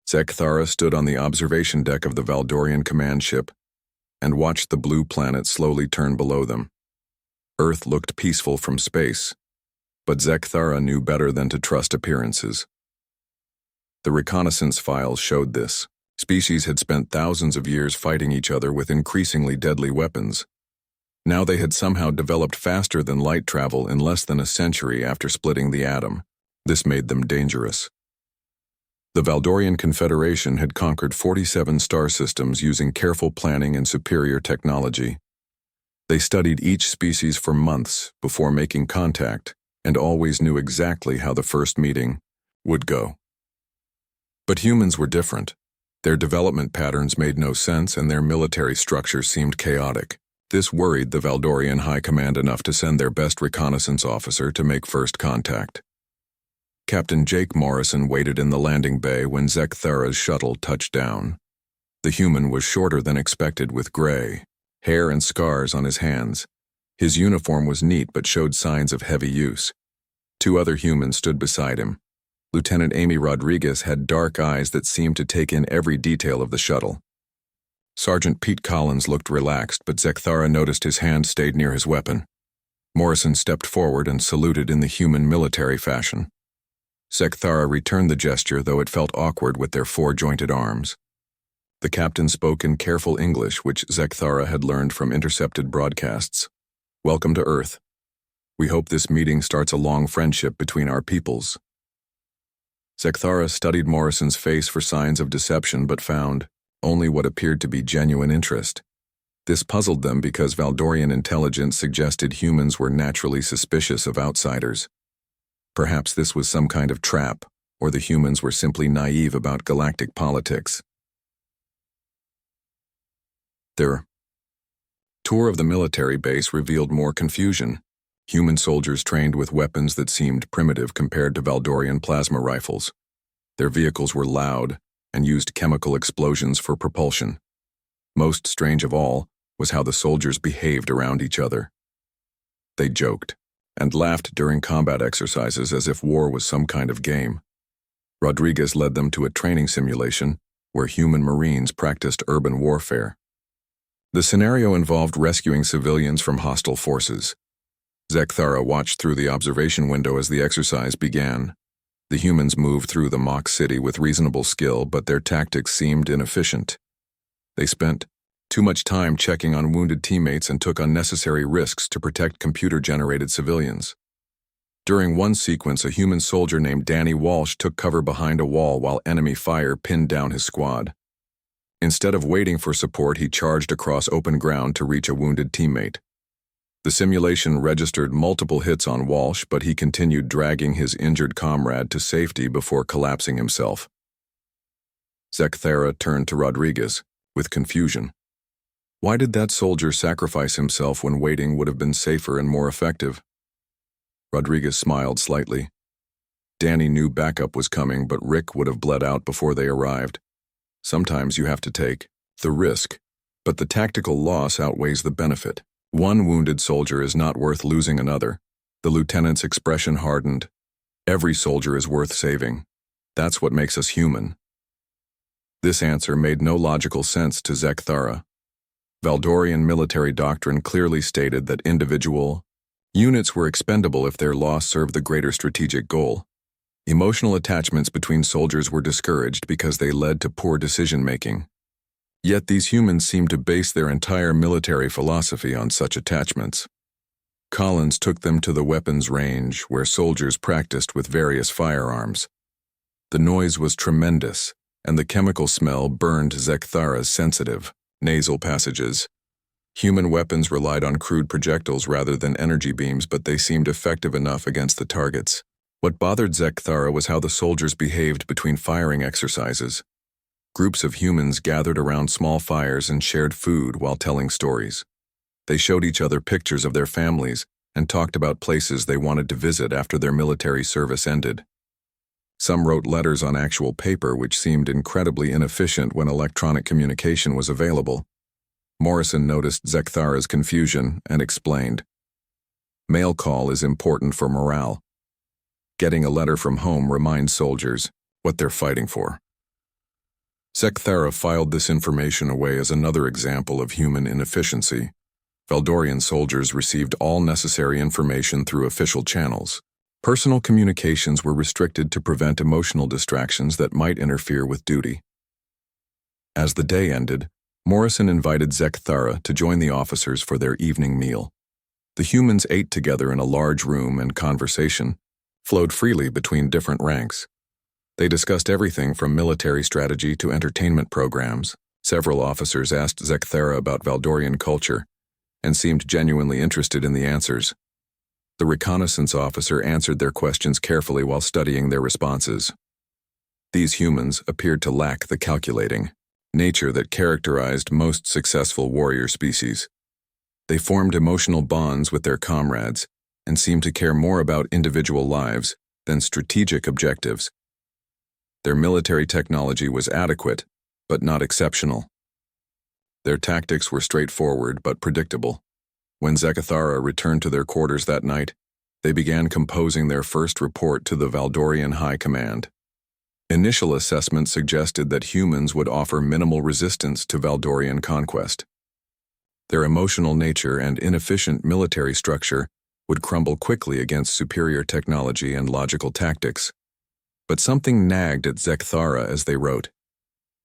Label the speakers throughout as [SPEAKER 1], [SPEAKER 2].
[SPEAKER 1] Zekthara stood on the observation deck of the Valdorian command ship and watched the blue planet slowly turn below them. Earth looked peaceful from space, but Zekthara knew better than to trust appearances. The reconnaissance files showed this. Species had spent thousands of years fighting each other with increasingly deadly weapons. Now they had somehow developed faster than light travel in less than a century after splitting the atom. This made them dangerous. The Valdorian Confederation had conquered 47 star systems using careful planning and superior technology. They studied each species for months before making contact and always knew exactly how the first meeting would go. But humans were different. Their development patterns made no sense and their military structure seemed chaotic. This worried the Valdorian High Command enough to send their best reconnaissance officer to make first contact. Captain Jake Morrison waited in the landing bay when Zekthara's shuttle touched down. The human was shorter than expected with gray hair and scars on his hands. His uniform was neat but showed signs of heavy use. Two other humans stood beside him. Lieutenant Amy Rodriguez had dark eyes that seemed to take in every detail of the shuttle. Sergeant Pete Collins looked relaxed, but Zekthara noticed his hand stayed near his weapon. Morrison stepped forward and saluted in the human military fashion. Zekthara returned the gesture, though it felt awkward with their four-jointed arms. The captain spoke in careful English, which Zekthara had learned from intercepted broadcasts. "Welcome to Earth. We hope this meeting starts a long friendship between our peoples." Zekthara studied Morrison's face for signs of deception but found only what appeared to be genuine interest. This puzzled them because Valdorian intelligence suggested humans were naturally suspicious of outsiders. Perhaps this was some kind of trap, or the humans were simply naive about galactic politics. Their tour of the military base revealed more confusion. Human soldiers trained with weapons that seemed primitive compared to Valdorian plasma rifles. Their vehicles were loud and used chemical explosions for propulsion. Most strange of all was how the soldiers behaved around each other. They joked and laughed during combat exercises as if war was some kind of game. Rodriguez led them to a training simulation where human Marines practiced urban warfare. The scenario involved rescuing civilians from hostile forces. Zekthara watched through the observation window as the exercise began. The humans moved through the mock city with reasonable skill, but their tactics seemed inefficient. They spent too much time checking on wounded teammates and took unnecessary risks to protect computer-generated civilians. During one sequence, a human soldier named Danny Walsh took cover behind a wall while enemy fire pinned down his squad. Instead of waiting for support, he charged across open ground to reach a wounded teammate. The simulation registered multiple hits on Walsh, but he continued dragging his injured comrade to safety before collapsing himself. Zekthara turned to Rodriguez with confusion. Why did that soldier sacrifice himself when waiting would have been safer and more effective? Rodriguez smiled slightly. Danny knew backup was coming, but Rick would have bled out before they arrived. Sometimes you have to take the risk, but the tactical loss outweighs the benefit. One wounded soldier is not worth losing another. The lieutenant's expression hardened. Every soldier is worth saving. That's what makes us human. This answer made no logical sense to Zekthara. Valdorian military doctrine clearly stated that individual units were expendable if their loss served the greater strategic goal. Emotional attachments between soldiers were discouraged because they led to poor decision-making. Yet these humans seemed to base their entire military philosophy on such attachments. Collins took them to the weapons range where soldiers practiced with various firearms. The noise was tremendous, and the chemical smell burned Zekthara's sensitive, nasal passages. Human weapons relied on crude projectiles rather than energy beams, but they seemed effective enough against the targets. What bothered Zekthara was how the soldiers behaved between firing exercises. Groups of humans gathered around small fires and shared food while telling stories. They showed each other pictures of their families and talked about places they wanted to visit after their military service ended. Some wrote letters on actual paper, which seemed incredibly inefficient when electronic communication was available. Morrison noticed Zekthara's confusion and explained. Mail call is important for morale. Getting a letter from home reminds soldiers what they're fighting for. Thera filed this information away as another example of human inefficiency. Valdorian soldiers received all necessary information through official channels. Personal communications were restricted to prevent emotional distractions that might interfere with duty. As the day ended, Morrison invited Thera to join the officers for their evening meal. The humans ate together in a large room, and conversation flowed freely between different ranks. They discussed everything from military strategy to entertainment programs. Several officers asked Thera about Valdorian culture and seemed genuinely interested in the answers. The reconnaissance officer answered their questions carefully while studying their responses. These humans appeared to lack the calculating nature that characterized most successful warrior species. They formed emotional bonds with their comrades and seemed to care more about individual lives than strategic objectives. Their military technology was adequate, but not exceptional. Their tactics were straightforward but predictable. When Thera returned to their quarters that night, they began composing their first report to the Valdorian High Command. Initial assessment suggested that humans would offer minimal resistance to Valdorian conquest. Their emotional nature and inefficient military structure would crumble quickly against superior technology and logical tactics. But something nagged at Thera as they wrote.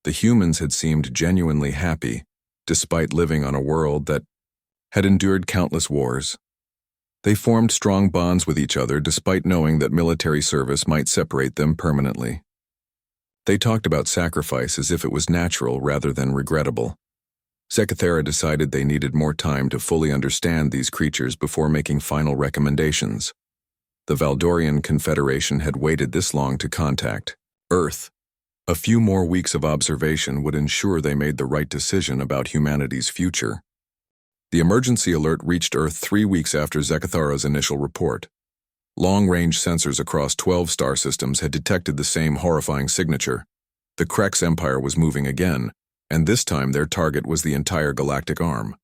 [SPEAKER 1] The humans had seemed genuinely happy, despite living on a world that had endured countless wars. They formed strong bonds with each other despite knowing that military service might separate them permanently. They talked about sacrifice as if it was natural rather than regrettable. Thera decided they needed more time to fully understand these creatures before making final recommendations. The Valdorian Confederation had waited this long to contact Earth. A few more weeks of observation would ensure they made the right decision about humanity's future. The emergency alert reached Earth 3 weeks after Thera's initial report. Long-range sensors across 12 star systems had detected the same horrifying signature. The Krex Empire was moving again, and this time their target was the entire galactic arm.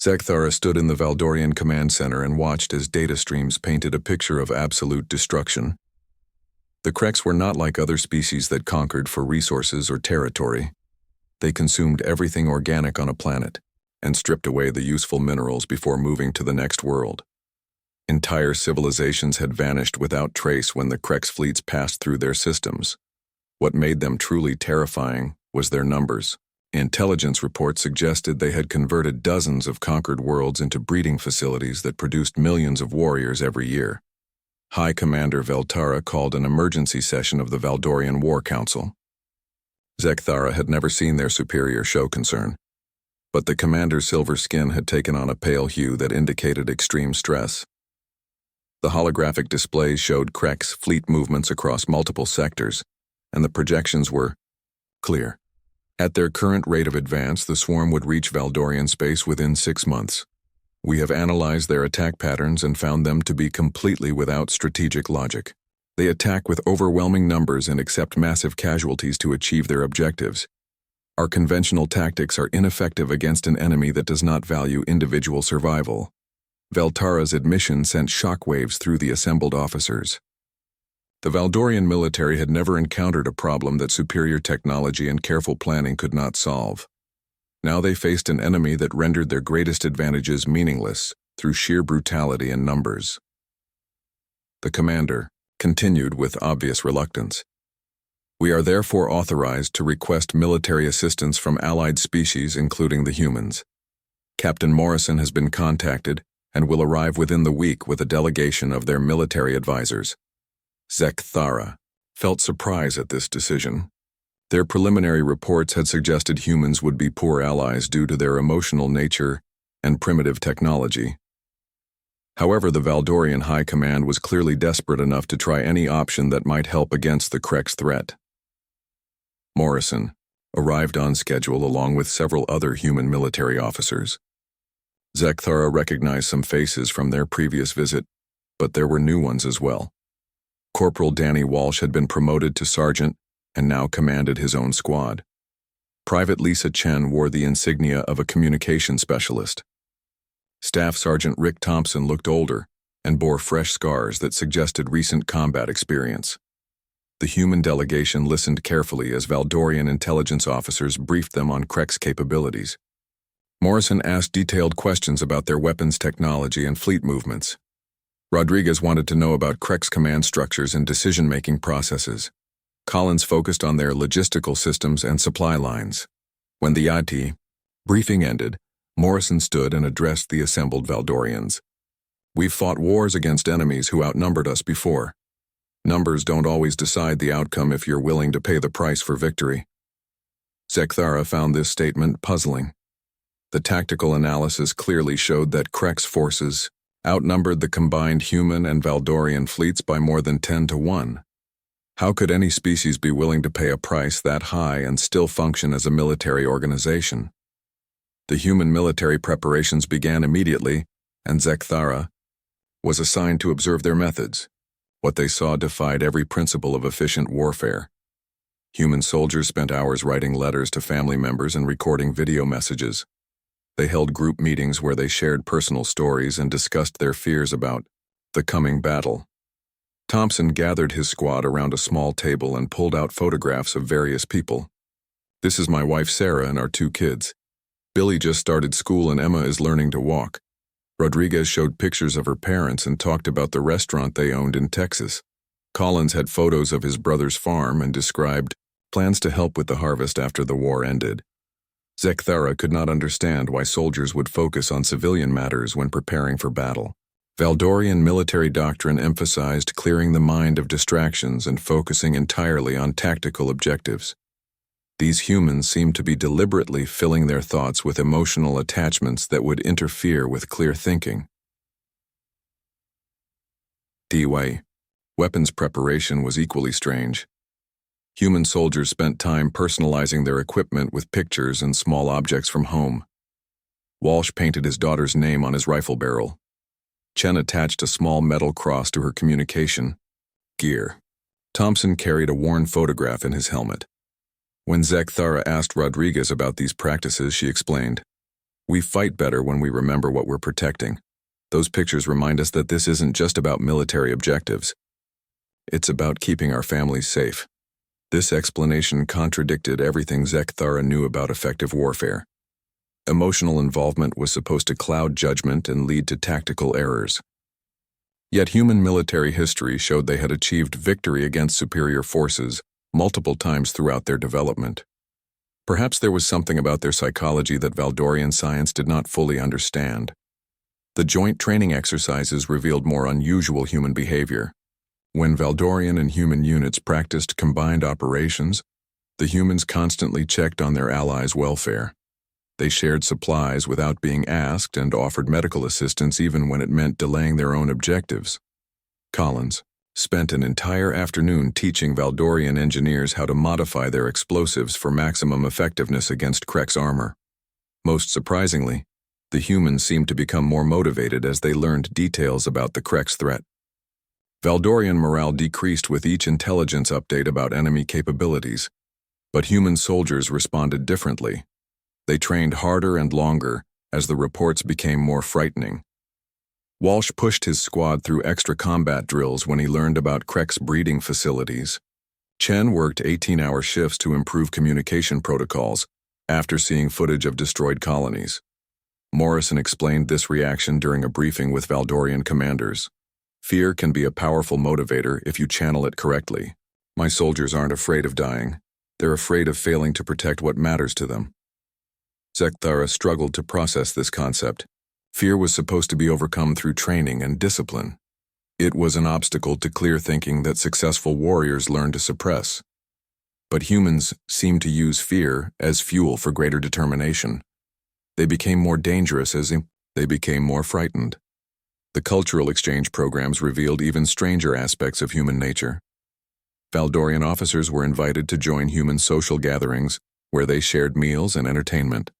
[SPEAKER 1] Thera stood in the Valdorian Command Center and watched as data streams painted a picture of absolute destruction. The Krex were not like other species that conquered for resources or territory. They consumed everything organic on a planet and stripped away the useful minerals before moving to the next world. Entire civilizations had vanished without trace when the Krex fleets passed through their systems. What made them truly terrifying was their numbers. Intelligence reports suggested they had converted dozens of conquered worlds into breeding facilities that produced millions of warriors every year. High Commander Veltara called an emergency session of the Valdorian War Council. Thera had never seen their superior show concern, but the commander's silver skin had taken on a pale hue that indicated extreme stress. The holographic displays showed Krex fleet movements across multiple sectors, and the projections were clear. At their current rate of advance, the swarm would reach Valdorian space within 6 months. We have analyzed their attack patterns and found them to be completely without strategic logic. They attack with overwhelming numbers and accept massive casualties to achieve their objectives. Our conventional tactics are ineffective against an enemy that does not value individual survival. Veltara's admission sent shockwaves through the assembled officers. The Valdorian military had never encountered a problem that superior technology and careful planning could not solve. Now they faced an enemy that rendered their greatest advantages meaningless through sheer brutality and numbers. The commander continued with obvious reluctance. We are therefore authorized to request military assistance from allied species, including the humans. Captain Morrison has been contacted and will arrive within the week with a delegation of their military advisors. Thera felt surprise at this decision. Their preliminary reports had suggested humans would be poor allies due to their emotional nature and primitive technology. However, the Valdorian High Command was clearly desperate enough to try any option that might help against the Krex threat. Morrison arrived on schedule along with several other human military officers. Thera recognized some faces from their previous visit, but there were new ones as well. Corporal Danny Walsh had been promoted to sergeant and now commanded his own squad. Private Lisa Chen wore the insignia of a communication specialist. Staff Sergeant Rick Thompson looked older and bore fresh scars that suggested recent combat experience. The human delegation listened carefully as Valdorian intelligence officers briefed them on Krex capabilities. Morrison asked detailed questions about their weapons technology and fleet movements. Rodriguez wanted to know about Krex command structures and decision-making processes. Collins focused on their logistical systems and supply lines. When the IT briefing ended, Morrison stood and addressed the assembled Valdorians. "We've fought wars against enemies who outnumbered us before. Numbers don't always decide the outcome if you're willing to pay the price for victory." Zekthara found this statement puzzling. The tactical analysis clearly showed that Krex forces outnumbered the combined human and Valdorian fleets by more than 10 to 1. How could any species be willing to pay a price that high and still function as a military organization? The human military preparations began immediately, and Zekthara was assigned to observe their methods. What they saw defied every principle of efficient warfare. Human soldiers spent hours writing letters to family members and recording video messages. They held group meetings where they shared personal stories and discussed their fears about the coming battle. Thompson gathered his squad around a small table and pulled out photographs of various people. "This is my wife Sarah and our 2 kids. Billy just started school and Emma is learning to walk." Rodriguez showed pictures of her parents and talked about the restaurant they owned in Texas. Collins had photos of his brother's farm and described plans to help with the harvest after the war ended. Zekthara could not understand why soldiers would focus on civilian matters when preparing for battle. Valdorian military doctrine emphasized clearing the mind of distractions and focusing entirely on tactical objectives. These humans seemed to be deliberately filling their thoughts with emotional attachments that would interfere with clear thinking. DY. Weapons preparation was equally strange. Human soldiers spent time personalizing their equipment with pictures and small objects from home. Walsh painted his daughter's name on his rifle barrel. Chen attached a small metal cross to her communication gear. Thompson carried a worn photograph in his helmet. When Zekthara asked Rodriguez about these practices, she explained, "We fight better when we remember what we're protecting. Those pictures remind us that this isn't just about military objectives. It's about keeping our families safe." This explanation contradicted everything Zekthara knew about effective warfare. Emotional involvement was supposed to cloud judgment and lead to tactical errors. Yet human military history showed they had achieved victory against superior forces multiple times throughout their development. Perhaps there was something about their psychology that Valdorian science did not fully understand. The joint training exercises revealed more unusual human behavior. When Valdorian and human units practiced combined operations, the humans constantly checked on their allies' welfare. They shared supplies without being asked and offered medical assistance even when it meant delaying their own objectives. Collins spent an entire afternoon teaching Valdorian engineers how to modify their explosives for maximum effectiveness against Krex armor. Most surprisingly, the humans seemed to become more motivated as they learned details about the Krex threat. Valdorian morale decreased with each intelligence update about enemy capabilities, but human soldiers responded differently. They trained harder and longer as the reports became more frightening. Walsh pushed his squad through extra combat drills when he learned about Krex breeding facilities. Chen worked 18-hour shifts to improve communication protocols after seeing footage of destroyed colonies. Morrison explained this reaction during a briefing with Valdorian commanders. "Fear can be a powerful motivator if you channel it correctly. My soldiers aren't afraid of dying. They're afraid of failing to protect what matters to them." Zekthara struggled to process this concept. Fear was supposed to be overcome through training and discipline. It was an obstacle to clear thinking that successful warriors learn to suppress. But humans seemed to use fear as fuel for greater determination. They became more dangerous as they became more frightened. The cultural exchange programs revealed even stranger aspects of human nature. Valdorian officers were invited to join human social gatherings where they shared meals and entertainment.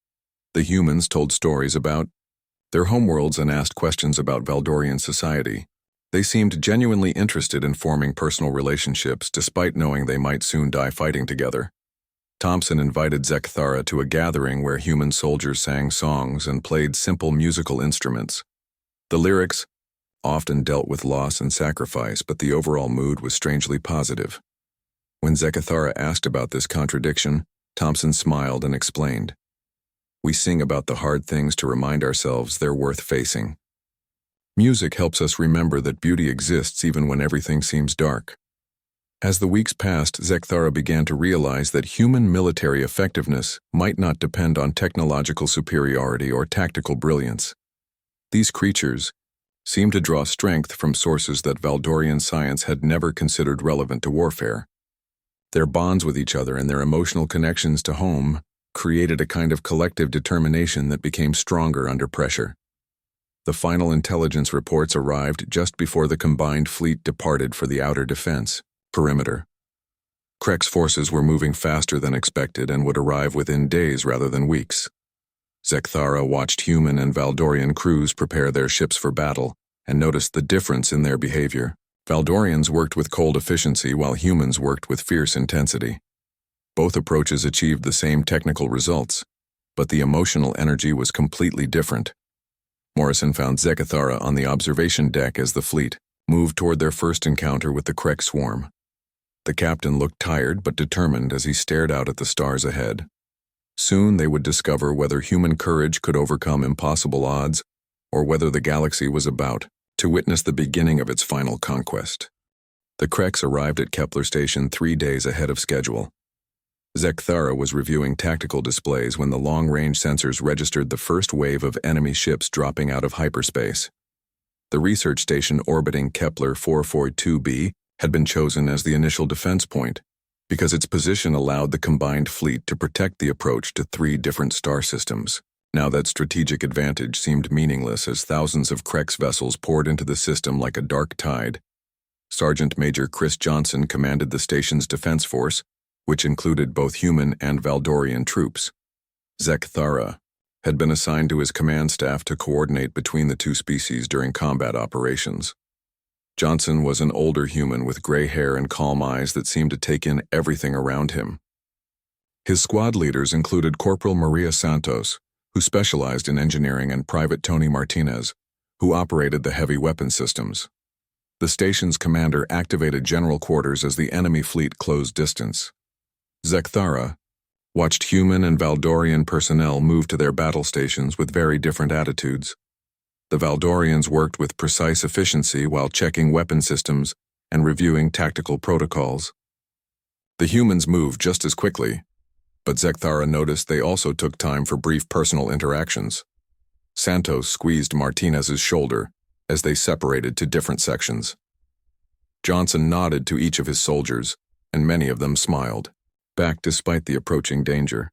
[SPEAKER 1] The humans told stories about their homeworlds and asked questions about Valdorian society. They seemed genuinely interested in forming personal relationships despite knowing they might soon die fighting together. Thompson invited Zekthara to a gathering where human soldiers sang songs and played simple musical instruments. The lyrics often dealt with loss and sacrifice, but the overall mood was strangely positive. When Zechithara asked about this contradiction, Thompson smiled and explained, "We sing about the hard things to remind ourselves they're worth facing. Music helps us remember that beauty exists even when everything seems dark." As the weeks passed, Zechithara began to realize that human military effectiveness might not depend on technological superiority or tactical brilliance. These creatures seemed to draw strength from sources that Valdorian science had never considered relevant to warfare. Their bonds with each other and their emotional connections to home created a kind of collective determination that became stronger under pressure. The final intelligence reports arrived just before the combined fleet departed for the outer defense perimeter. Krex forces were moving faster than expected and would arrive within days rather than weeks. Zechithara watched human and Valdorian crews prepare their ships for battle and noticed the difference in their behavior. Valdorians worked with cold efficiency while humans worked with fierce intensity. Both approaches achieved the same technical results, but the emotional energy was completely different. Morrison found Zechithara on the observation deck as the fleet moved toward their first encounter with the Krex swarm. The captain looked tired but determined as he stared out at the stars ahead. Soon they would discover whether human courage could overcome impossible odds or whether the galaxy was about to witness the beginning of its final conquest. The Krex arrived at Kepler Station 3 days ahead of schedule. Zechithara was reviewing tactical displays when the long-range sensors registered the first wave of enemy ships dropping out of hyperspace. The research station orbiting Kepler 442b had been chosen as the initial defense point because its position allowed the combined fleet to protect the approach to 3 different star systems. Now that strategic advantage seemed meaningless as thousands of Krex vessels poured into the system like a dark tide. Sergeant Major Chris Johnson commanded the station's defense force, which included both human and Valdorian troops. Zechithara had been assigned to his command staff to coordinate between the two species during combat operations. Johnson was an older human with gray hair and calm eyes that seemed to take in everything around him. His squad leaders included Corporal Maria Santos, who specialized in engineering, and Private Tony Martinez, who operated the heavy weapon systems. The station's commander activated general quarters as the enemy fleet closed distance. Zechithara watched human and Valdorian personnel move to their battle stations with very different attitudes. The Valdorians worked with precise efficiency while checking weapon systems and reviewing tactical protocols. The humans moved just as quickly, but Zechithara noticed they also took time for brief personal interactions. Santos squeezed Martinez's shoulder as they separated to different sections. Johnson nodded to each of his soldiers, and many of them smiled back despite the approaching danger.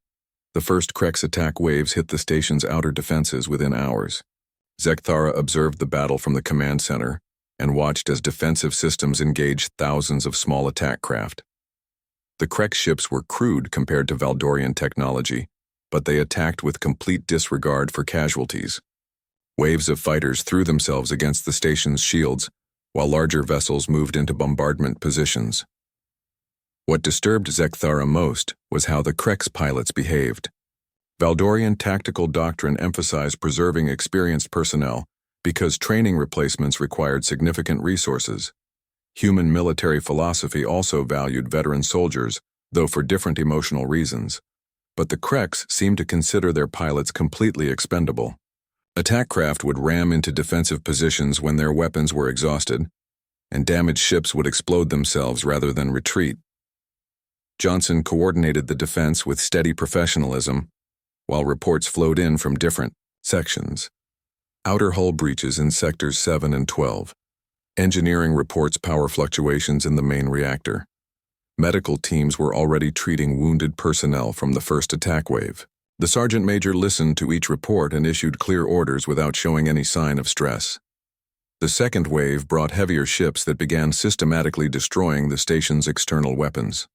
[SPEAKER 1] The first Krex attack waves hit the station's outer defenses within hours. Zechithara observed the battle from the command center and watched as defensive systems engaged thousands of small attack craft. The Krex ships were crude compared to Valdorian technology, but they attacked with complete disregard for casualties. Waves of fighters threw themselves against the station's shields, while larger vessels moved into bombardment positions. What disturbed Zechithara most was how the Krex pilots behaved. Valdorian tactical doctrine emphasized preserving experienced personnel because training replacements required significant resources. Human military philosophy also valued veteran soldiers, though for different emotional reasons. But the Krex seemed to consider their pilots completely expendable. Attack craft would ram into defensive positions when their weapons were exhausted, and damaged ships would explode themselves rather than retreat. Johnson coordinated the defense with steady professionalism, while reports flowed in from different sections. Outer hull breaches in sectors 7 and 12. Engineering reports power fluctuations in the main reactor. Medical teams were already treating wounded personnel from the first attack wave. The sergeant major listened to each report and issued clear orders without showing any sign of stress. The second wave brought heavier ships that began systematically destroying the station's external weapons.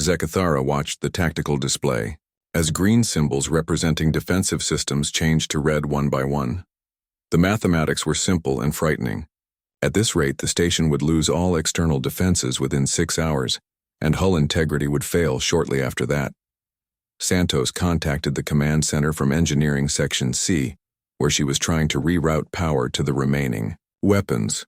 [SPEAKER 1] Zechithara watched the tactical display as green symbols representing defensive systems changed to red one by one. The mathematics were simple and frightening. At this rate, the station would lose all external defenses within 6 hours, and hull integrity would fail shortly after that. Santos contacted the command center from Engineering Section C, where she was trying to reroute power to the remaining weapons.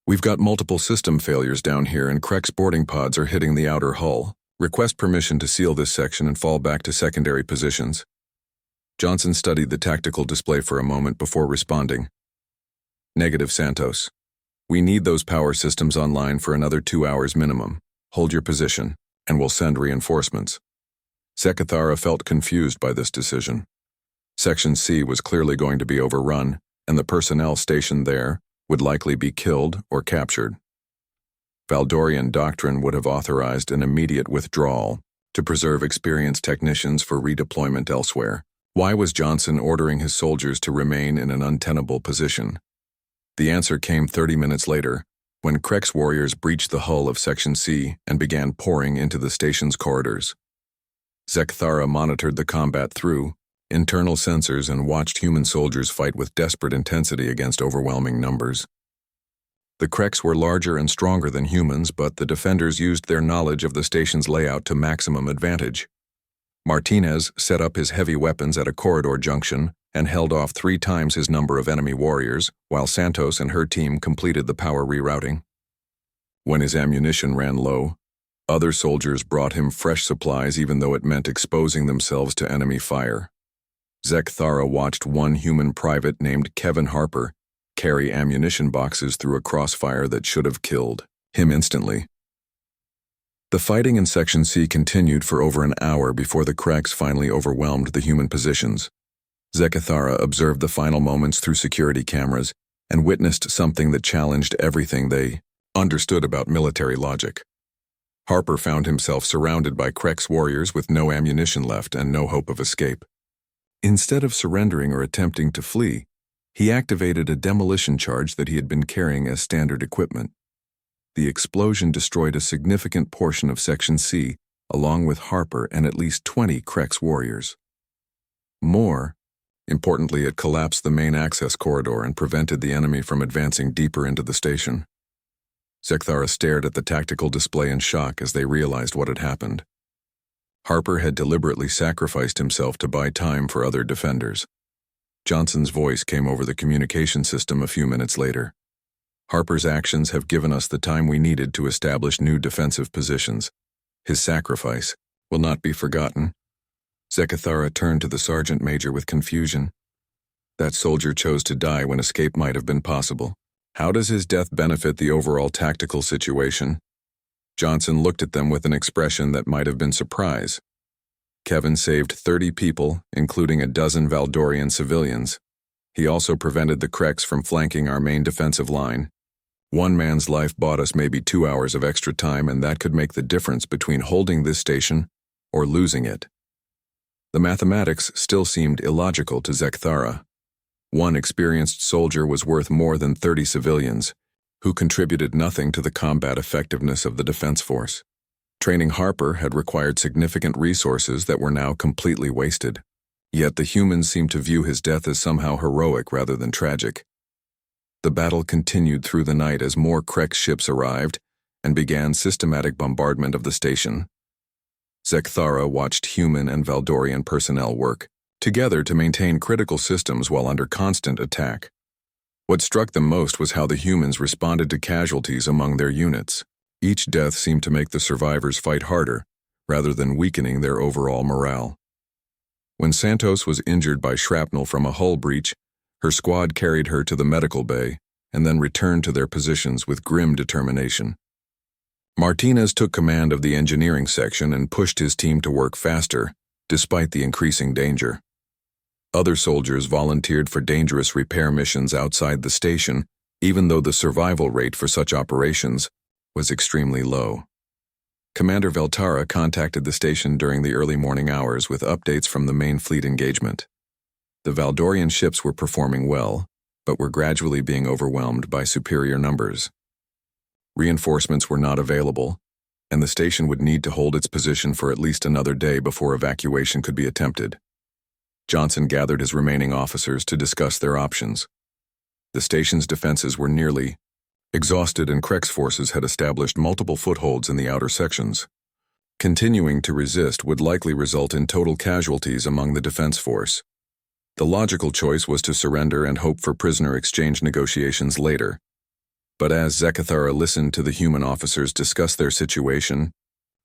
[SPEAKER 1] We've got multiple system failures down here and Krex boarding pods are hitting the outer hull. Request permission to seal this section and fall back to secondary positions. Johnson studied the tactical display for a moment before responding. Negative, Santos. We need those power systems online for another 2 hours minimum. Hold your position, and we'll send reinforcements. Zechithara felt confused by this decision. Section C was clearly going to be overrun, and the personnel stationed there would likely be killed or captured. Valdorian doctrine would have authorized an immediate withdrawal to preserve experienced technicians for redeployment elsewhere. Why was Johnson ordering his soldiers to remain in an untenable position? The answer came 30 minutes later, when Krex warriors breached the hull of Section C and began pouring into the station's corridors. Zechithara monitored the combat through internal sensors and watched human soldiers fight with desperate intensity against overwhelming numbers. The Krex were larger and stronger than humans, but the defenders used their knowledge of the station's layout to maximum advantage. Martinez set up his heavy weapons at a corridor junction and held off 3 times his number of enemy warriors, while Santos and her team completed the power rerouting. When his ammunition ran low, other soldiers brought him fresh supplies even though it meant exposing themselves to enemy fire. Zechithara watched one human private named Kevin Harper carry ammunition boxes through a crossfire that should have killed him instantly. The fighting in Section C continued for over an hour before the Krex finally overwhelmed the human positions. Zechithara observed the final moments through security cameras and witnessed something that challenged everything they understood about military logic. Harper found himself surrounded by Krex warriors with no ammunition left and no hope of escape. Instead of surrendering or attempting to flee, he activated a demolition charge that he had been carrying as standard equipment. The explosion destroyed a significant portion of Section C, along with Harper and at least 20 Krex warriors. More importantly, it collapsed the main access corridor and prevented the enemy from advancing deeper into the station. Zechithara stared at the tactical display in shock as they realized what had happened. Harper had deliberately sacrificed himself to buy time for other defenders. Johnson's voice came over the communication system a few minutes later. Harper's actions have given us the time we needed to establish new defensive positions. His sacrifice will not be forgotten. Zechithara turned to the sergeant major with confusion. That soldier chose to die when escape might have been possible. How does his death benefit the overall tactical situation? Johnson looked at them with an expression that might have been surprise. Kevin saved 30 people, including a dozen Valdorian civilians. He also prevented the Krex from flanking our main defensive line. One man's life bought us maybe 2 hours of extra time, and that could make the difference between holding this station or losing it. The mathematics still seemed illogical to Zechithara. One experienced soldier was worth more than 30 civilians, who contributed nothing to the combat effectiveness of the defense force. Training Harper had required significant resources that were now completely wasted. Yet the humans seemed to view his death as somehow heroic rather than tragic. The battle continued through the night as more Krex ships arrived and began systematic bombardment of the station. Zechithara watched human and Valdorian personnel work together to maintain critical systems while under constant attack. What struck them most was how the humans responded to casualties among their units. Each death seemed to make the survivors fight harder, rather than weakening their overall morale. When Santos was injured by shrapnel from a hull breach, her squad carried her to the medical bay and then returned to their positions with grim determination. Martinez took command of the engineering section and pushed his team to work faster, despite the increasing danger. Other soldiers volunteered for dangerous repair missions outside the station, even though the survival rate for such operations was extremely low. Commander Veltara contacted the station during the early morning hours with updates from the main fleet engagement. The Valdorian ships were performing well, but were gradually being overwhelmed by superior numbers. Reinforcements were not available, and the station would need to hold its position for at least another day before evacuation could be attempted. Johnson gathered his remaining officers to discuss their options. The station's defenses were nearly exhausted, and Krex forces had established multiple footholds in the outer sections. Continuing to resist would likely result in total casualties among the defense force. The logical choice was to surrender and hope for prisoner exchange negotiations later. But as Zechithara listened to the human officers discuss their situation,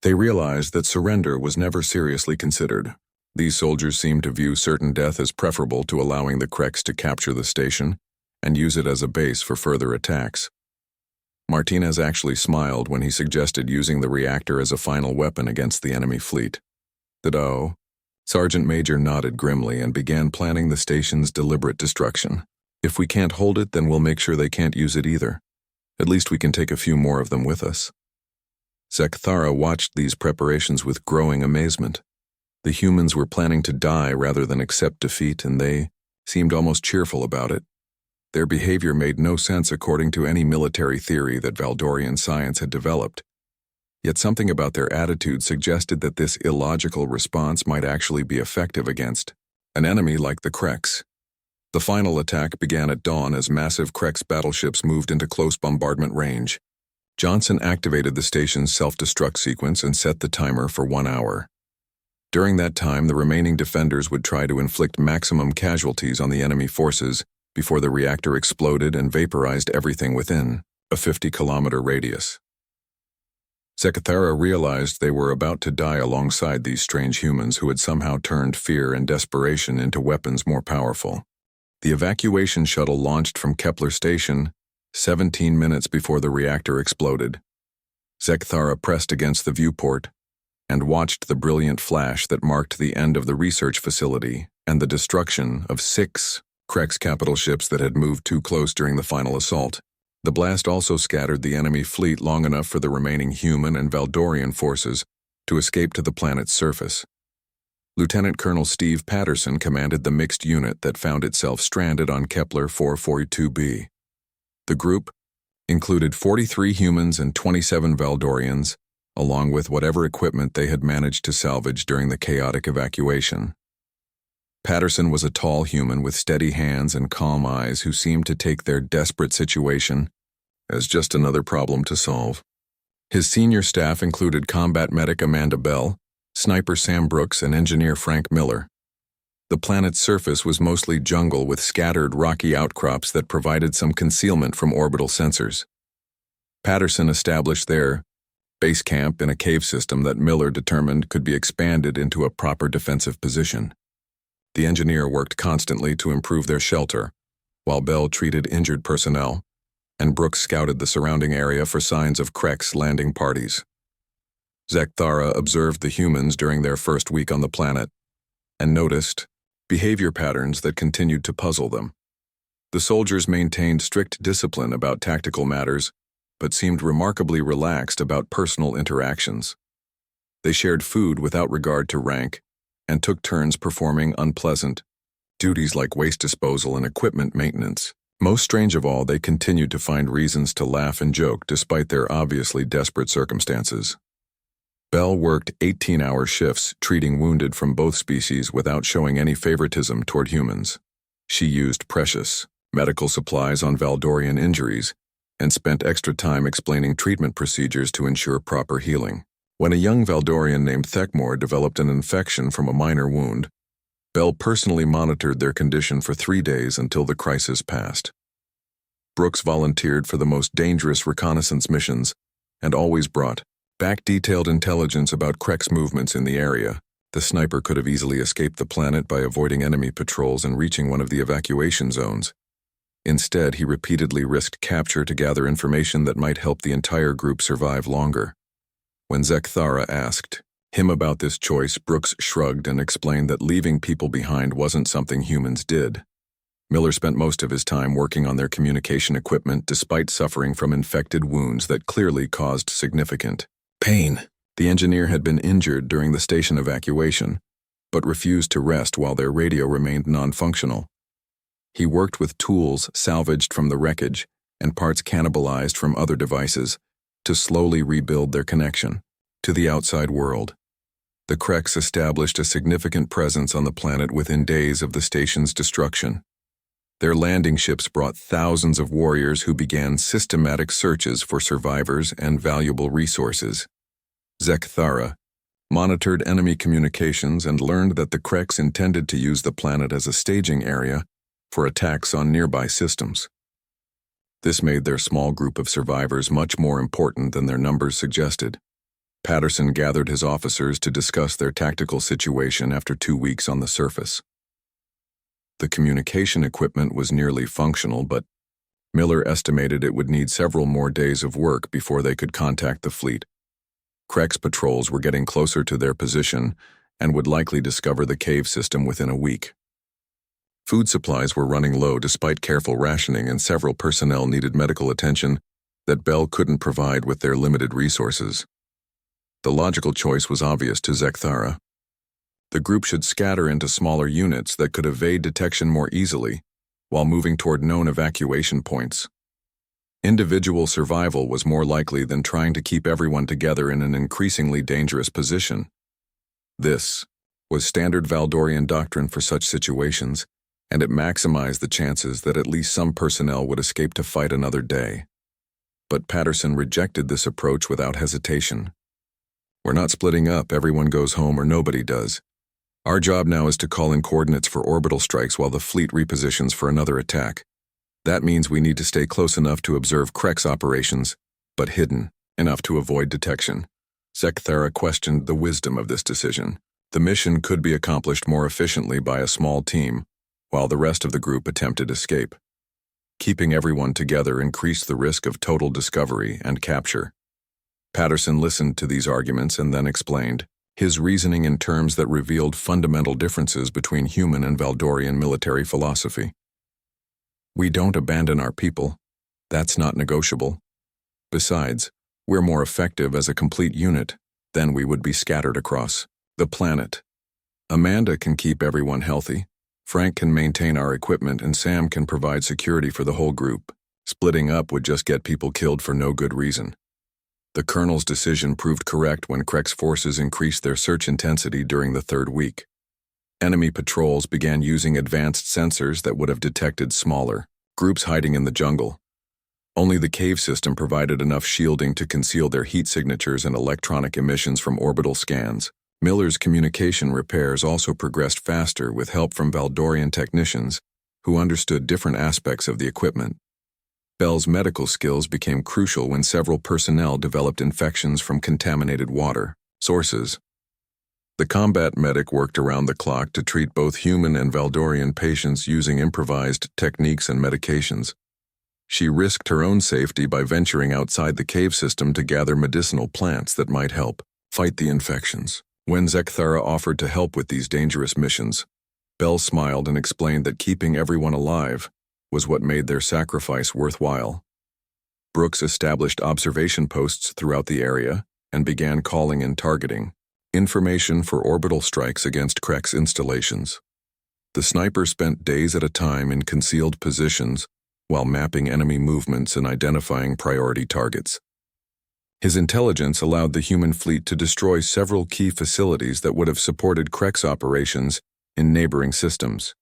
[SPEAKER 1] they realized that surrender was never seriously considered. These soldiers seemed to view certain death as preferable to allowing the Krex to capture the station and use it as a base for further attacks. Martinez actually smiled when he suggested using the reactor as a final weapon against the enemy fleet. "Oh." Sergeant Major nodded grimly and began planning the station's deliberate destruction. "If we can't hold it, then we'll make sure they can't use it either. At least we can take a few more of them with us." Zechithara watched these preparations with growing amazement. The humans were planning to die rather than accept defeat, and they seemed almost cheerful about it. Their behavior made no sense according to any military theory that Valdorian science had developed. Yet something about their attitude suggested that this illogical response might actually be effective against an enemy like the Krex. The final attack began at dawn as massive Krex battleships moved into close bombardment range. Johnson activated the station's self-destruct sequence and set the timer for 1 hour. During that time, the remaining defenders would try to inflict maximum casualties on the enemy forces before the reactor exploded and vaporized everything within a 50-kilometer radius. Zechithara realized they were about to die alongside these strange humans who had somehow turned fear and desperation into weapons more powerful. The evacuation shuttle launched from Kepler Station 17 minutes before the reactor exploded. Zechithara pressed against the viewport and watched the brilliant flash that marked the end of the research facility and the destruction of 6 Krex capital ships that had moved too close during the final assault. The blast also scattered the enemy fleet long enough for the remaining human and Valdorian forces to escape to the planet's surface. Lieutenant Colonel Steve Patterson commanded the mixed unit that found itself stranded on Kepler 442b. The group included 43 humans and 27 Valdorians, along with whatever equipment they had managed to salvage during the chaotic evacuation. Patterson was a tall human with steady hands and calm eyes who seemed to take their desperate situation as just another problem to solve. His senior staff included combat medic Amanda Bell, sniper Sam Brooks, and engineer Frank Miller. The planet's surface was mostly jungle with scattered rocky outcrops that provided some concealment from orbital sensors. Patterson established their base camp in a cave system that Miller determined could be expanded into a proper defensive position. The engineer worked constantly to improve their shelter, while Bell treated injured personnel, and Brooks scouted the surrounding area for signs of Krex landing parties. Zechithara observed the humans during their first week on the planet and noticed behavior patterns that continued to puzzle them. The soldiers maintained strict discipline about tactical matters, but seemed remarkably relaxed about personal interactions. They shared food without regard to rank and took turns performing unpleasant duties like waste disposal and equipment maintenance. Most strange of all, they continued to find reasons to laugh and joke despite their obviously desperate circumstances. Bell worked 18-hour shifts treating wounded from both species without showing any favoritism toward humans. She used precious medical supplies on Valdorian injuries and spent extra time explaining treatment procedures to ensure proper healing. When a young Valdorian named Thekmore developed an infection from a minor wound, Bell personally monitored their condition for 3 days until the crisis passed. Brooks volunteered for the most dangerous reconnaissance missions and always brought back detailed intelligence about Krex movements in the area. The sniper could have easily escaped the planet by avoiding enemy patrols and reaching one of the evacuation zones. Instead, he repeatedly risked capture to gather information that might help the entire group survive longer. When Zechithara asked him about this choice, Brooks shrugged and explained that leaving people behind wasn't something humans did. Miller spent most of his time working on their communication equipment despite suffering from infected wounds that clearly caused significant pain. The engineer had been injured during the station evacuation, but refused to rest while their radio remained non-functional. He worked with tools salvaged from the wreckage and parts cannibalized from other devices to slowly rebuild their connection to the outside world. The Krex established a significant presence on the planet within days of the station's destruction. Their landing ships brought thousands of warriors who began systematic searches for survivors and valuable resources. Zechithara monitored enemy communications and learned that the Krex intended to use the planet as a staging area for attacks on nearby systems. This made their small group of survivors much more important than their numbers suggested. Patterson gathered his officers to discuss their tactical situation after 2 weeks on the surface. The communication equipment was nearly functional, but Miller estimated it would need several more days of work before they could contact the fleet. Krex patrols were getting closer to their position and would likely discover the cave system within a week. Food supplies were running low despite careful rationing, and several personnel needed medical attention that Bell couldn't provide with their limited resources. The logical choice was obvious to Zekthara. The group should scatter into smaller units that could evade detection more easily while moving toward known evacuation points. Individual survival was more likely than trying to keep everyone together in an increasingly dangerous position. This was standard Valdorian doctrine for such situations, and it maximized the chances that at least some personnel would escape to fight another day. But Patterson rejected this approach without hesitation. "We're not splitting up, everyone goes home or nobody does. Our job now is to call in coordinates for orbital strikes while the fleet repositions for another attack. That means we need to stay close enough to observe Krex operations, but hidden enough to avoid detection." Zekthara questioned the wisdom of this decision. The mission could be accomplished more efficiently by a small team, while the rest of the group attempted escape. Keeping everyone together increased the risk of total discovery and capture. Patterson listened to these arguments and then explained, his reasoning in terms that revealed fundamental differences between human and Valdorian military philosophy. "We don't abandon our people. That's not negotiable. Besides, we're more effective as a complete unit than we would be scattered across the planet. Amanda can keep everyone healthy, Frank can maintain our equipment, and Sam can provide security for the whole group. Splitting up would just get people killed for no good reason." The Colonel's decision proved correct when Krex forces increased their search intensity during the 3rd week. Enemy patrols began using advanced sensors that would have detected smaller groups hiding in the jungle. Only the cave system provided enough shielding to conceal their heat signatures and electronic emissions from orbital scans. Miller's communication repairs also progressed faster with help from Valdorian technicians who understood different aspects of the equipment. Bell's medical skills became crucial when several personnel developed infections from contaminated water sources. The combat medic worked around the clock to treat both human and Valdorian patients using improvised techniques and medications. She risked her own safety by venturing outside the cave system to gather medicinal plants that might help fight the infections. When Zekthara offered to help with these dangerous missions, Bell smiled and explained that keeping everyone alive was what made their sacrifice worthwhile. Brooks established observation posts throughout the area and began calling and targeting information for orbital strikes against Krex installations. The sniper spent days at a time in concealed positions while mapping enemy movements and identifying priority targets. His intelligence allowed the human fleet to destroy several key facilities that would have supported Krex operations in neighboring systems.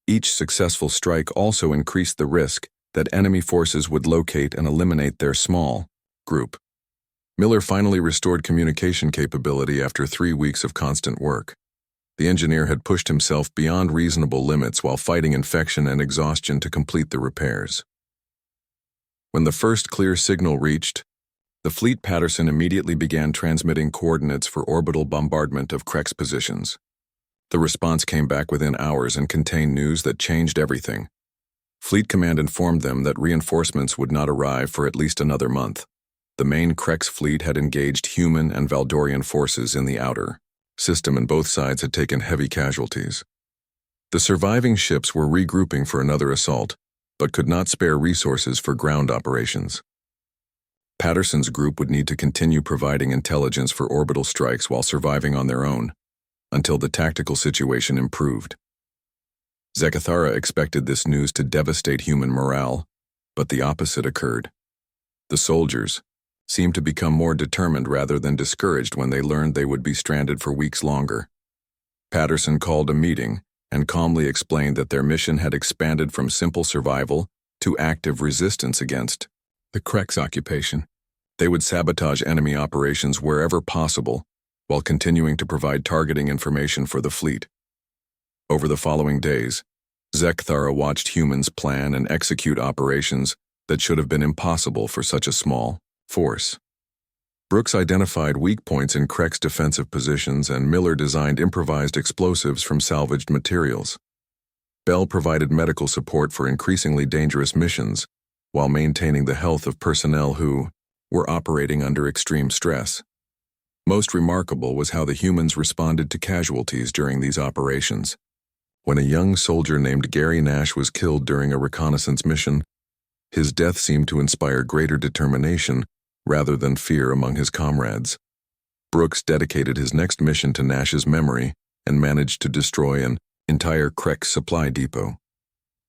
[SPEAKER 1] Each successful strike also increased the risk that enemy forces would locate and eliminate their small group. Miller finally restored communication capability after 3 weeks of constant work. The engineer had pushed himself beyond reasonable limits while fighting infection and exhaustion to complete the repairs. When the first clear signal reached the fleet, Patterson immediately began transmitting coordinates for orbital bombardment of Krex positions. The response came back within hours and contained news that changed everything. Fleet Command informed them that reinforcements would not arrive for at least another month. The main Krex fleet had engaged human and Valdorian forces in the outer system, and both sides had taken heavy casualties. The surviving ships were regrouping for another assault, but could not spare resources for ground operations. Patterson's group would need to continue providing intelligence for orbital strikes while surviving on their own, until the tactical situation improved. Zekthara expected this news to devastate human morale, but the opposite occurred. The soldiers seemed to become more determined rather than discouraged when they learned they would be stranded for weeks longer. Patterson called a meeting and calmly explained that their mission had expanded from simple survival to active resistance against the Krex occupation. They would sabotage enemy operations wherever possible, while continuing to provide targeting information for the fleet. Over the following days, Zekthara watched humans plan and execute operations that should have been impossible for such a small force. Brooks identified weak points in Krex defensive positions, and Miller designed improvised explosives from salvaged materials. Bell provided medical support for increasingly dangerous missions, while maintaining the health of personnel who were operating under extreme stress. Most remarkable was how the humans responded to casualties during these operations. When a young soldier named Gary Nash was killed during a reconnaissance mission, his death seemed to inspire greater determination rather than fear among his comrades. Brooks dedicated his next mission to Nash's memory and managed to destroy an entire Krex supply depot.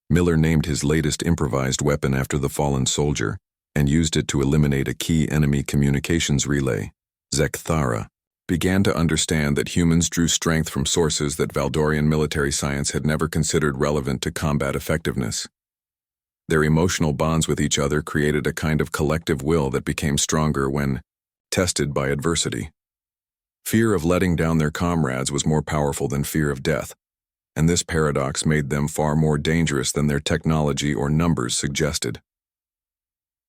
[SPEAKER 1] Miller named his latest improvised weapon after the fallen soldier and used it to eliminate a key enemy communications relay. Zekthara began to understand that humans drew strength from sources that Valdorian military science had never considered relevant to combat effectiveness. Their emotional bonds with each other created a kind of collective will that became stronger when tested by adversity. Fear of letting down their comrades was more powerful than fear of death, and this paradox made them far more dangerous than their technology or numbers suggested.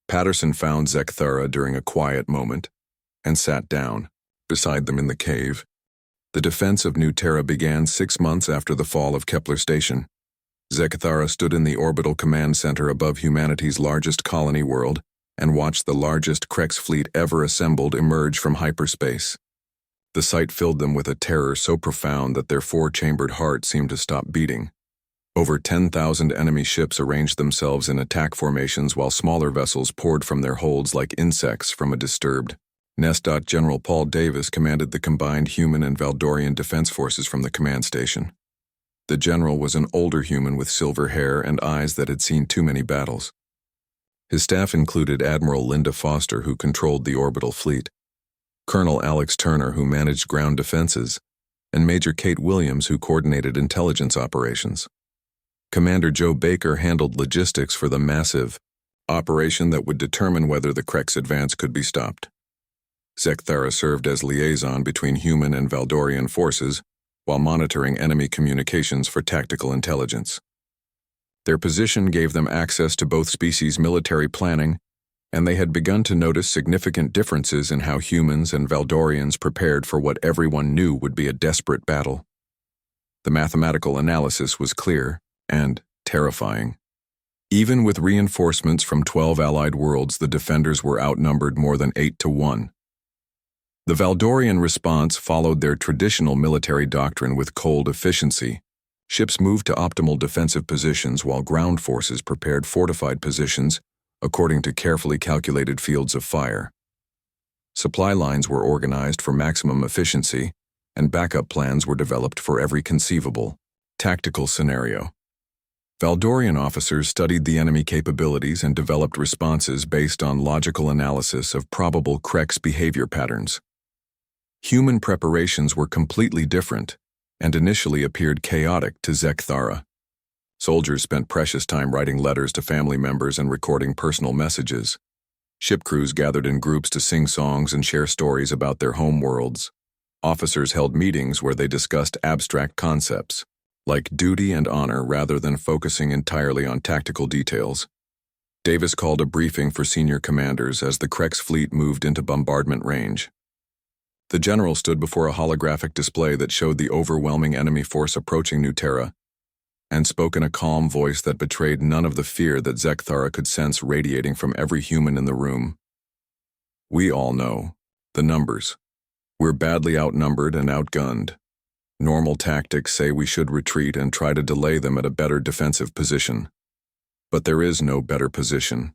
[SPEAKER 1] Patterson found Zekthara during a quiet moment and sat down beside them in the cave. The defense of New Terra began 6 months after the fall of Kepler Station. Zekthara stood in the orbital command center above humanity's largest colony world and watched the largest Krex fleet ever assembled emerge from hyperspace. The sight filled them with a terror so profound that their four-chambered heart seemed to stop beating. Over 10,000 enemy ships arranged themselves in attack formations while smaller vessels poured from their holds like insects from a disturbed nest. General Paul Davis commanded the combined human and Valdorian defense forces from the command station. The general was an older human with silver hair and eyes that had seen too many battles. His staff included Admiral Linda Foster, who controlled the orbital fleet, Colonel Alex Turner, who managed ground defenses, and Major Kate Williams, who coordinated intelligence operations. Commander Joe Baker handled logistics for the massive operation that would determine whether the Krex advance could be stopped. Zekthara served as liaison between human and Valdorian forces while monitoring enemy communications for tactical intelligence. Their position gave them access to both species' military planning, and they had begun to notice significant differences in how humans and Valdorians prepared for what everyone knew would be a desperate battle. The mathematical analysis was clear and terrifying. Even with reinforcements from 12 allied worlds, the defenders were outnumbered more than 8-1. The Valdorian response followed their traditional military doctrine with cold efficiency. Ships moved to optimal defensive positions while ground forces prepared fortified positions according to carefully calculated fields of fire. Supply lines were organized for maximum efficiency, and backup plans were developed for every conceivable tactical scenario. Valdorian officers studied the enemy capabilities and developed responses based on logical analysis of probable Krex behavior patterns. Human preparations were completely different and initially appeared chaotic to Zekthara. Soldiers spent precious time writing letters to family members and recording personal messages. Ship crews gathered in groups to sing songs and share stories about their home worlds. Officers held meetings where they discussed abstract concepts, like duty and honor, rather than focusing entirely on tactical details. Davis called a briefing for senior commanders as the Krex fleet moved into bombardment range. The general stood before a holographic display that showed the overwhelming enemy force approaching New Terra, and spoke in a calm voice that betrayed none of the fear that Zekthara could sense radiating from every human in the room. "We all know the numbers. We're badly outnumbered and outgunned. Normal tactics say we should retreat and try to delay them at a better defensive position. But there is no better position.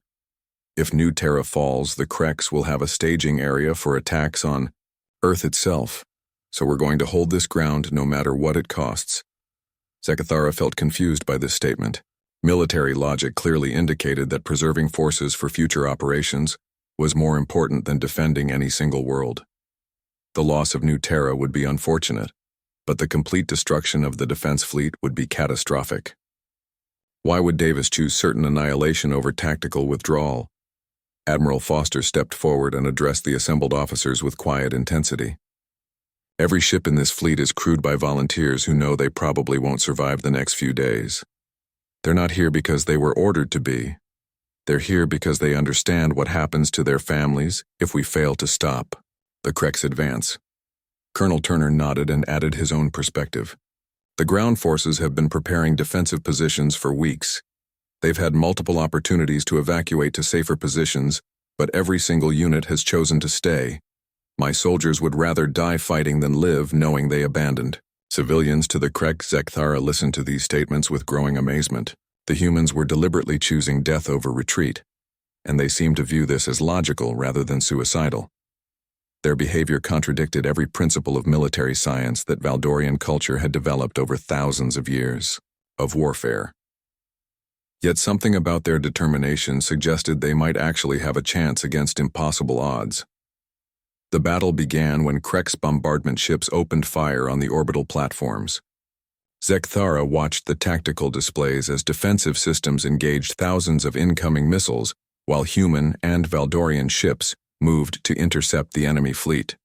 [SPEAKER 1] If New Terra falls, the Krex will have a staging area for attacks on Earth itself, so we're going to hold this ground no matter what it costs." Zekthara felt confused by this statement. Military logic clearly indicated that preserving forces for future operations was more important than defending any single world. The loss of New Terra would be unfortunate, but the complete destruction of the defense fleet would be catastrophic. Why would Davis choose certain annihilation over tactical withdrawal? Admiral Foster stepped forward and addressed the assembled officers with quiet intensity. "Every ship in this fleet is crewed by volunteers who know they probably won't survive the next few days. They're not here because they were ordered to be. They're here because they understand what happens to their families if we fail to stop the Krex advance. Colonel Turner nodded and added his own perspective. The ground forces have been preparing defensive positions for weeks. They've had multiple opportunities to evacuate to safer positions, but every single unit has chosen to stay. My soldiers would rather die fighting than live knowing they abandoned. Civilians to the Krex Zekthara listened to these statements with growing amazement. The humans were deliberately choosing death over retreat, and they seemed to view this as logical rather than suicidal. Their behavior contradicted every principle of military science that Valdorian culture had developed over thousands of years of warfare. Yet something about their determination suggested they might actually have a chance against impossible odds. The battle began when Krex bombardment ships opened fire on the orbital platforms. Zekthara watched the tactical displays as defensive systems engaged thousands of incoming missiles, while human and Valdorian ships moved to intercept the enemy fleet.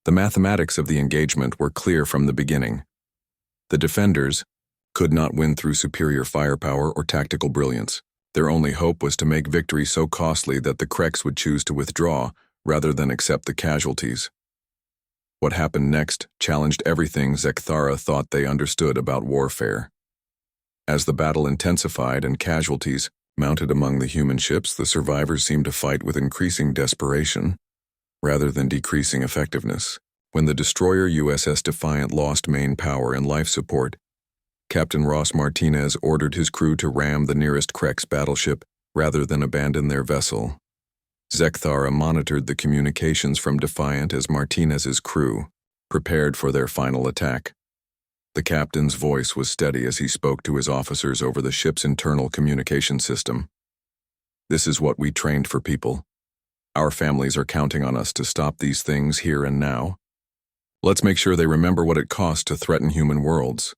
[SPEAKER 1] The mathematics of the engagement were clear from the beginning. The defenders could not win through superior firepower or tactical brilliance. Their only hope was to make victory so costly that the Krex would choose to withdraw rather than accept the casualties. What happened next challenged everything Zekthara thought they understood about warfare. As the battle intensified and casualties mounted among the human ships, the survivors seemed to fight with increasing desperation rather than decreasing effectiveness. When the destroyer USS Defiant lost main power and life support, Captain Ross Martinez ordered his crew to ram the nearest Krex battleship rather than abandon their vessel. Zekthara monitored the communications from Defiant as Martinez's crew prepared for their final attack. The captain's voice was steady as he spoke to his officers over the ship's internal communication system. "This is what we trained for, people. Our families are counting on us to stop these things here and now. Let's make sure they remember what it cost to threaten human worlds."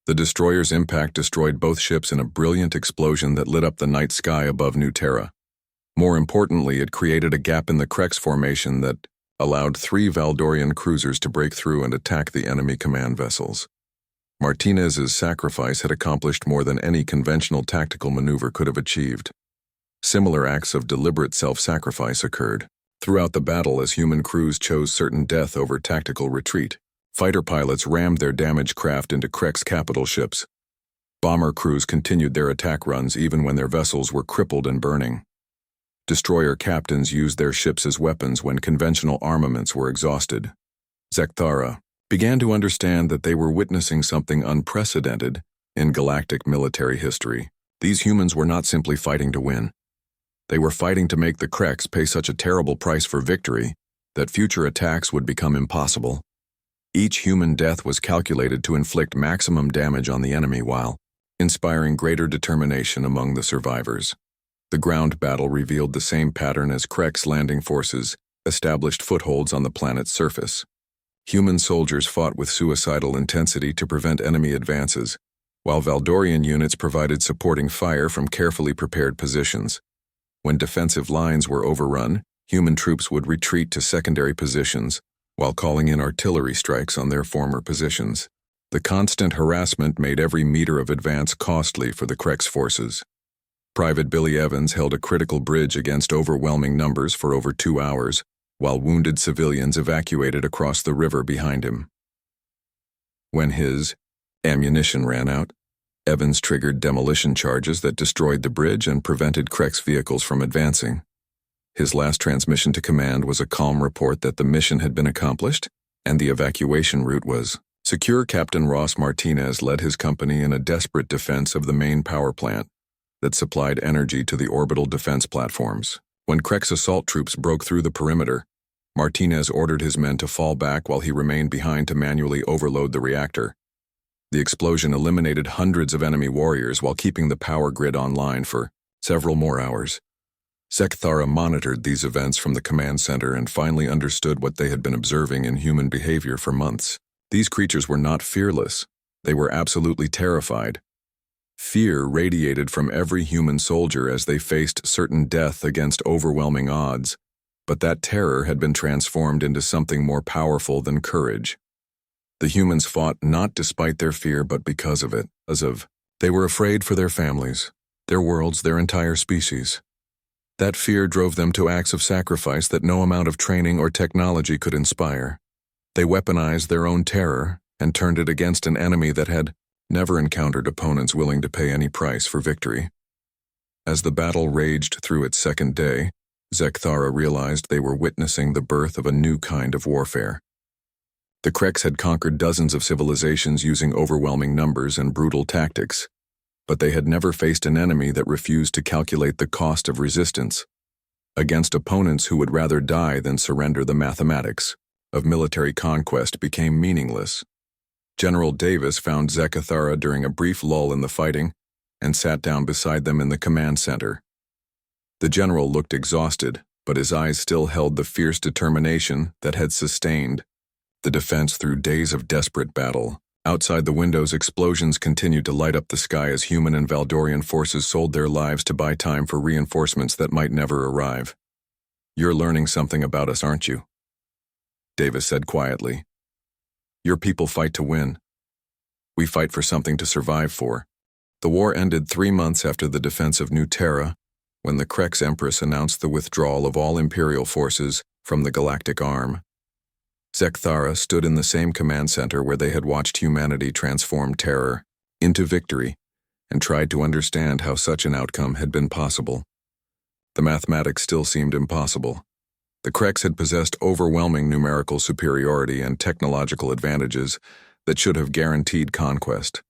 [SPEAKER 1] The destroyer's impact destroyed both ships in a brilliant explosion that lit up the night sky above New Terra. More importantly, it created a gap in the Krex formation that allowed 3 Valdorian cruisers to break through and attack the enemy command vessels. Martinez's sacrifice had accomplished more than any conventional tactical maneuver could have achieved. Similar acts of deliberate self-sacrifice occurred throughout the battle as human crews chose certain death over tactical retreat. Fighter pilots rammed their damaged craft into Krex capital ships. Bomber crews continued their attack runs even when their vessels were crippled and burning. Destroyer captains used their ships as weapons when conventional armaments were exhausted. Zekthara began to understand that they were witnessing something unprecedented in galactic military history. These humans were not simply fighting to win. They were fighting to make the Krex pay such a terrible price for victory that future attacks would become impossible. Each human death was calculated to inflict maximum damage on the enemy while inspiring greater determination among the survivors. The ground battle revealed the same pattern as Krex landing forces established footholds on the planet's surface. Human soldiers fought with suicidal intensity to prevent enemy advances, while Valdorian units provided supporting fire from carefully prepared positions. When defensive lines were overrun, human troops would retreat to secondary positions, while calling in artillery strikes on their former positions. The constant harassment made every meter of advance costly for the Krex forces. Private Billy Evans held a critical bridge against overwhelming numbers for over 2 hours, while wounded civilians evacuated across the river behind him. When his ammunition ran out, Evans triggered demolition charges that destroyed the bridge and prevented Krex vehicles from advancing. His last transmission to command was a calm report that the mission had been accomplished and the evacuation route was secure. Captain Ross Martinez led his company in a desperate defense of the main power plant that supplied energy to the orbital defense platforms. When Krex assault troops broke through the perimeter, Martinez ordered his men to fall back while he remained behind to manually overload the reactor. The explosion eliminated hundreds of enemy warriors while keeping the power grid online for several more hours. Zekthara monitored these events from the command center and finally understood what they had been observing in human behavior for months. These creatures were not fearless. They were absolutely terrified. Fear radiated from every human soldier as they faced certain death against overwhelming odds, but that terror had been transformed into something more powerful than courage. The humans fought not despite their fear but because of it, they were afraid for their families. their worlds, their entire species. That fear drove them to acts of sacrifice that no amount of training or technology could inspire. They weaponized their own terror and turned it against an enemy that had never encountered opponents willing to pay any price for victory. As the battle raged through its second day, Zekthara realized they were witnessing the birth of a new kind of warfare. The Krex had conquered dozens of civilizations using overwhelming numbers and brutal tactics, but they had never faced an enemy that refused to calculate the cost of resistance. Against opponents who would rather die than surrender, the mathematics of military conquest became meaningless. General Davis found Zekthara during a brief lull in the fighting and sat down beside them in the command center. The general looked exhausted, but his eyes still held the fierce determination that had sustained the defense through days of desperate battle. Outside the windows, explosions continued to light up the sky as human and Valdorian forces sold their lives to buy time for reinforcements that might never arrive. "You're learning something about us, aren't you?" Davis said quietly. "Your people fight to win. We fight for something to survive for." The war ended 3 months after the defense of New Terra, when the Krex Empress announced the withdrawal of all Imperial forces from the Galactic Arm. Zekthara stood in the same command center where they had watched humanity transform terror into victory and tried to understand how such an outcome had been possible. The mathematics still seemed impossible. The Krex had possessed overwhelming numerical superiority and technological advantages that should have guaranteed conquest.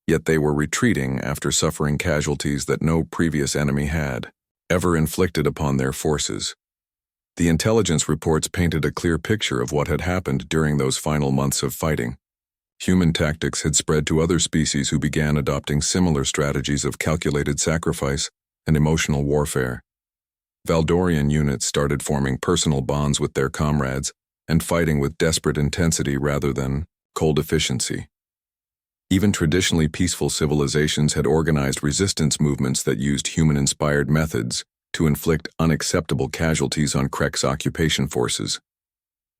[SPEAKER 1] Yet they were retreating after suffering casualties that no previous enemy had ever inflicted upon their forces. The intelligence reports painted a clear picture of what had happened during those final months of fighting. Human tactics had spread to other species who began adopting similar strategies of calculated sacrifice and emotional warfare. Valdorian units started forming personal bonds with their comrades and fighting with desperate intensity rather than cold efficiency. Even traditionally peaceful civilizations had organized resistance movements that used human-inspired methods to inflict unacceptable casualties on Krex occupation forces.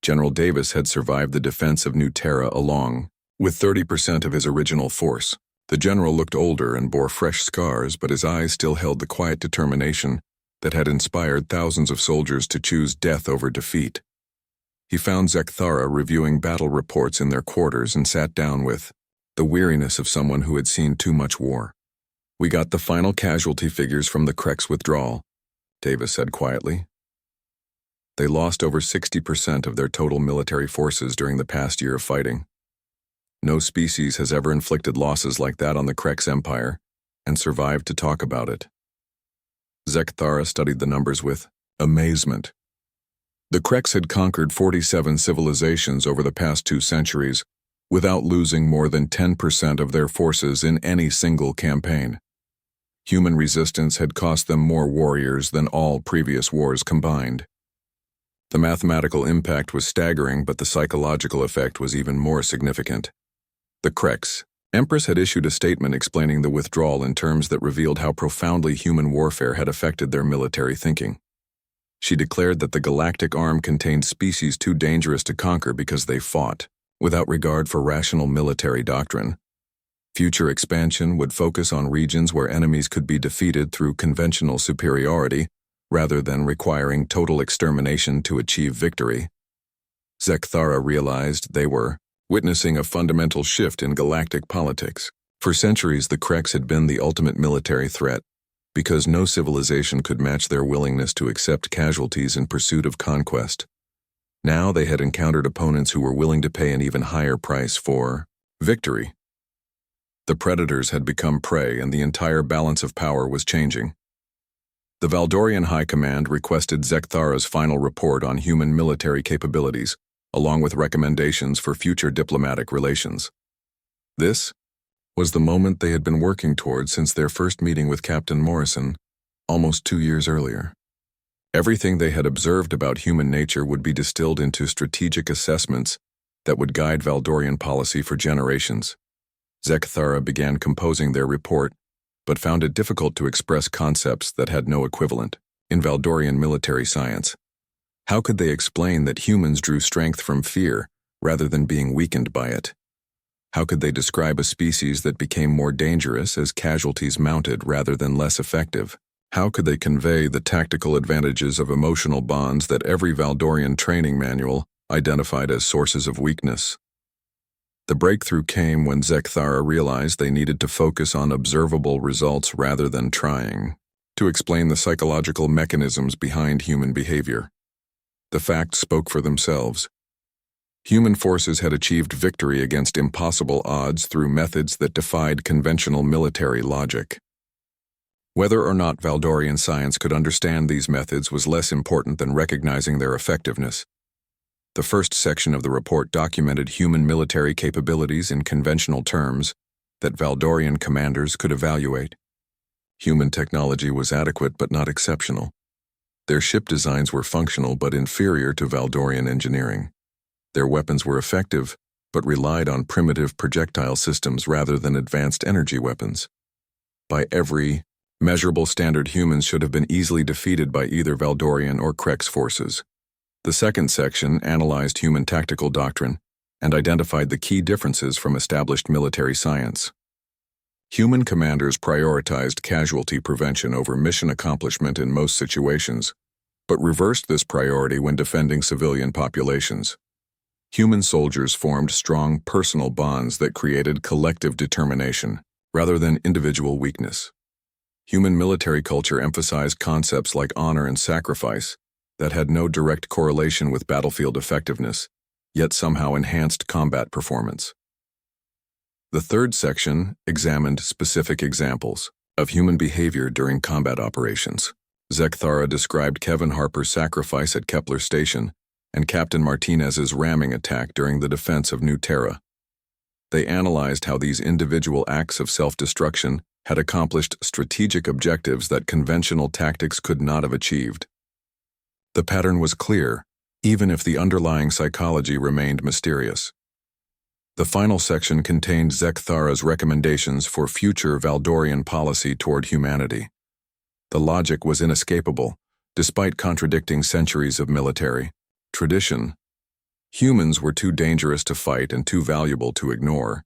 [SPEAKER 1] General Davis had survived the defense of New Terra along with 30% of his original force. The general looked older and bore fresh scars, but his eyes still held the quiet determination that had inspired thousands of soldiers to choose death over defeat. He found Zekthara reviewing battle reports in their quarters and sat down with the weariness of someone who had seen too much war. "We got the final casualty figures from the Krex withdrawal," Davis said quietly. "They lost over 60% of their total military forces during the past year of fighting. No species has ever inflicted losses like that on the Krex Empire and survived to talk about it." Zekthara studied the numbers with amazement. The Krex had conquered 47 civilizations over the past 2 centuries without losing more than 10% of their forces in any single campaign. Human resistance had cost them more warriors than all previous wars combined. The mathematical impact was staggering, but the psychological effect was even more significant. The Krex Empress had issued a statement explaining the withdrawal in terms that revealed how profoundly human warfare had affected their military thinking. She declared that the Galactic Arm contained species too dangerous to conquer because they fought without regard for rational military doctrine. Future expansion would focus on regions where enemies could be defeated through conventional superiority rather than requiring total extermination to achieve victory. Zekthara realized they were witnessing a fundamental shift in galactic politics. For centuries, the Krex had been the ultimate military threat because no civilization could match their willingness to accept casualties in pursuit of conquest. Now they had encountered opponents who were willing to pay an even higher price for victory. The predators had become prey, and the entire balance of power was changing. The Valdorian High Command requested Zekthara's final report on human military capabilities, along with recommendations for future diplomatic relations. This was the moment they had been working toward since their first meeting with Captain Morrison, almost 2 years earlier. Everything they had observed about human nature would be distilled into strategic assessments that would guide Valdorian policy for generations. Zekthara began composing their report, but found it difficult to express concepts that had no equivalent in Valdorian military science. How could they explain that humans drew strength from fear rather than being weakened by it? How could they describe a species that became more dangerous as casualties mounted rather than less effective? How could they convey the tactical advantages of emotional bonds that every Valdorian training manual identified as sources of weakness? The breakthrough came when Zekthara realized they needed to focus on observable results rather than trying to explain the psychological mechanisms behind human behavior. The facts spoke for themselves. Human forces had achieved victory against impossible odds through methods that defied conventional military logic. Whether or not Valdorian science could understand these methods was less important than recognizing their effectiveness. The first section of the report documented human military capabilities in conventional terms that Valdorian commanders could evaluate. Human technology was adequate but not exceptional. Their ship designs were functional but inferior to Valdorian engineering. Their weapons were effective but relied on primitive projectile systems rather than advanced energy weapons. By every measurable standard, humans should have been easily defeated by either Valdorian or Krex forces. The second section analyzed human tactical doctrine and identified the key differences from established military science. Human commanders prioritized casualty prevention over mission accomplishment in most situations, but reversed this priority when defending civilian populations. Human soldiers formed strong personal bonds that created collective determination, rather than individual weakness. Human military culture emphasized concepts like honor and sacrifice that had no direct correlation with battlefield effectiveness, yet somehow enhanced combat performance. The third section examined specific examples of human behavior during combat operations. Zekthara described Kevin Harper's sacrifice at Kepler Station and Captain Martinez's ramming attack during the defense of New Terra. They analyzed how these individual acts of self-destruction had accomplished strategic objectives that conventional tactics could not have achieved. The pattern was clear, even if the underlying psychology remained mysterious. The final section contained Zekthara's recommendations for future Valdorian policy toward humanity. The logic was inescapable, despite contradicting centuries of military tradition. Humans were too dangerous to fight and too valuable to ignore.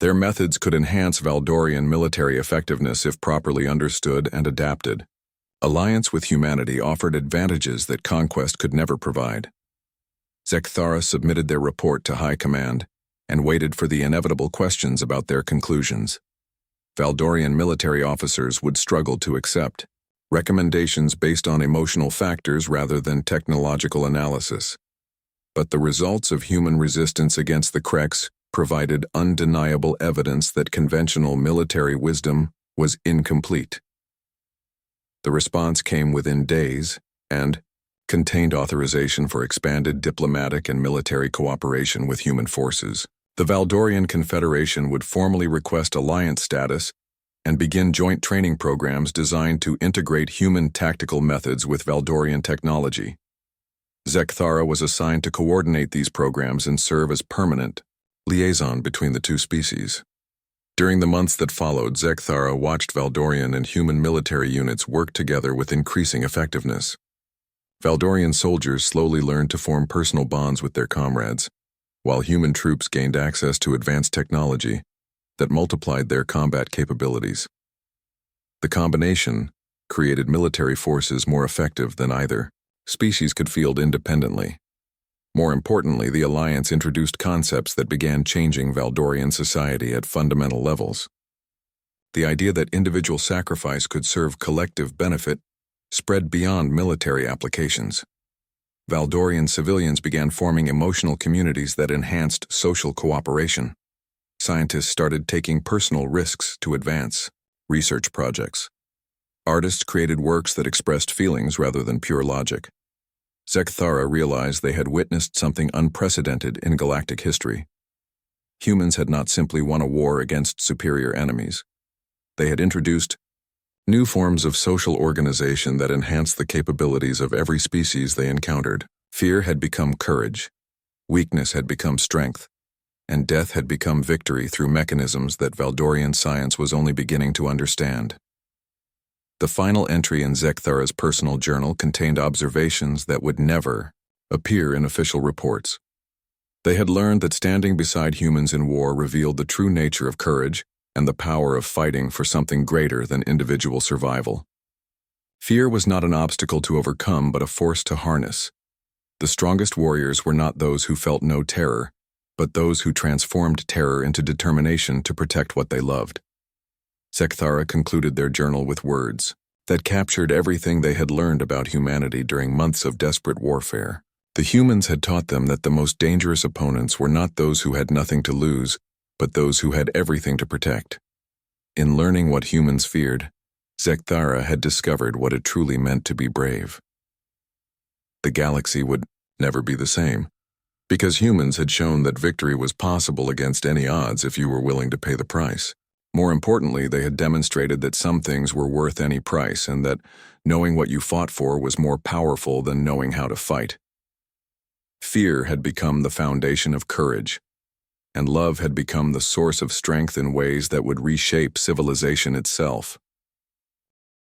[SPEAKER 1] Their methods could enhance Valdorian military effectiveness if properly understood and adapted. Alliance with humanity offered advantages that conquest could never provide. Zekthara submitted their report to High Command and waited for the inevitable questions about their conclusions. Valdorian military officers would struggle to accept recommendations based on emotional factors rather than technological analysis. But the results of human resistance against the Krex provided undeniable evidence that conventional military wisdom was incomplete. The response came within days and contained authorization for expanded diplomatic and military cooperation with human forces. The Valdorian Confederation would formally request alliance status and begin joint training programs designed to integrate human tactical methods with Valdorian technology. Zekthara was assigned to coordinate these programs and serve as permanent liaison between the two species. During the months that followed, Zekthara watched Valdorian and human military units work together with increasing effectiveness. Valdorian soldiers slowly learned to form personal bonds with their comrades, while human troops gained access to advanced technology that multiplied their combat capabilities. The combination created military forces more effective than either species could field independently. More importantly, the alliance introduced concepts that began changing Valdorian society at fundamental levels. The idea that individual sacrifice could serve collective benefit spread beyond military applications. Valdorian civilians began forming emotional communities that enhanced social cooperation. Scientists started taking personal risks to advance research projects. Artists created works that expressed feelings rather than pure logic. Zekthara realized they had witnessed something unprecedented in galactic history. Humans had not simply won a war against superior enemies. They had introduced new forms of social organization that enhanced the capabilities of every species they encountered. Fear had become courage, weakness had become strength, and death had become victory through mechanisms that Valdorian science was only beginning to understand. The final entry in Zekthara's personal journal contained observations that would never appear in official reports. They had learned that standing beside humans in war revealed the true nature of courage and the power of fighting for something greater than individual survival. Fear was not an obstacle to overcome, but a force to harness. The strongest warriors were not those who felt no terror, but those who transformed terror into determination to protect what they loved. Zekthara concluded their journal with words that captured everything they had learned about humanity during months of desperate warfare. The humans had taught them that the most dangerous opponents were not those who had nothing to lose, but those who had everything to protect. In learning what humans feared, Zekthara had discovered what it truly meant to be brave. The galaxy would never be the same, because humans had shown that victory was possible against any odds if you were willing to pay the price. More importantly, they had demonstrated that some things were worth any price and that knowing what you fought for was more powerful than knowing how to fight. Fear had become the foundation of courage, and love had become the source of strength in ways that would reshape civilization itself.